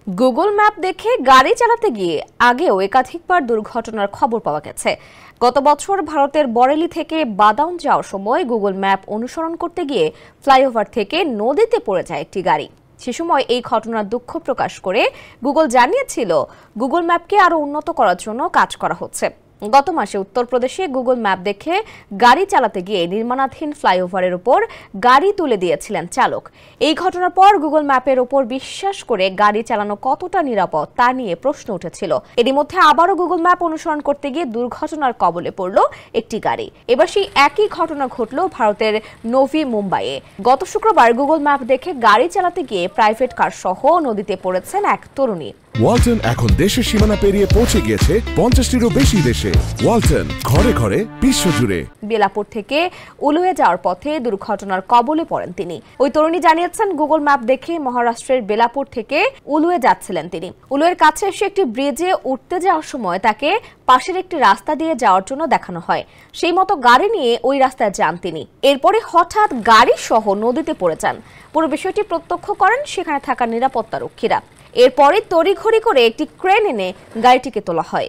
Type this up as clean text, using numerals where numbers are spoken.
Google map দেখে গাড়ি চালাতে গিয়ে আগেও একাধিকবার দুর্ঘটনার খবর পাওয়া গেছে। গত বছর ভারতের বরেলি থেকে বাদাউন যাওয়ার সময় গুগল ম্যাপ অনুসরণ করতে গিয়ে ফ্লাইওভার থেকে নদীতে পড়ে যায় একটি গাড়ি। সে সময় এই ঘটনার দুঃখ প্রকাশ করে গুগল জানিয়েছিল, গুগল ম্যাপকে আরো উন্নত করার জন্য কাজ করা হচ্ছে। গত মাসে উত্তরপ্রদেশে গুগল ম্যাপ দেখে গাড়ি চালাতে গিয়ে নির্মাণাধীন ফ্লাইওভারের উপর গাড়ি তুলে দিয়েছিলেন চালক। এই ঘটনার পর গুগল ম্যাপের উপর বিশ্বাস করে গাড়ি চালানো কতটা নিরাপদ তা নিয়ে প্রশ্ন উঠেছিল। এরই মধ্যে আবারও গুগল ম্যাপ অনুসরণ করতে গিয়ে দুর্ঘটনার কবলে পড়ল একটি গাড়ি। এবার সেই একই ঘটনা ঘটল ভারতের নভি মুম্বাইয়ে। গত শুক্রবার গুগল ম্যাপ দেখে গাড়ি চালাতে গিয়ে প্রাইভেট কার সহ নদীতে পড়েছেন এক তরুণী। ওয়ালটন এখন দেশের সীমানা পেরিয়ে পৌঁছে গিয়েছে 50টিরও বেশি দেশে। ওয়ালটন, ঘরে ঘরে বিশ্বজুড়ে। বেলাপুর থেকে উলুয়ে যাওয়ার পথে দুর্ঘটনার কবলে পড়েন তিনি। ওই তরুণী জানিয়েছেন, গুগল ম্যাপ দেখে মহারাষ্ট্রের বেলাপুর থেকে উলুয়ে যাচ্ছিলেন তিনি। উলুয়ের কাছে এসে একটি ব্রিজে উঠতে যাওয়ার সময় তাকে পাশের একটি রাস্তা দিয়ে যাওয়ার জন্য দেখানো হয়। সেই মতো গাড়ি নিয়ে ওই রাস্তায় যান তিনি। এরপরে হঠাৎ গাড়ি সহ নদীতে পড়ে যান। পুরো বিষয়টি প্রত্যক্ষ করেন সেখানে থাকা নিরাপত্তা রক্ষীরা। এরপরে তড়িঘড়ি করে একটি ক্রেন এনে গাড়িটিকে তোলা হয়।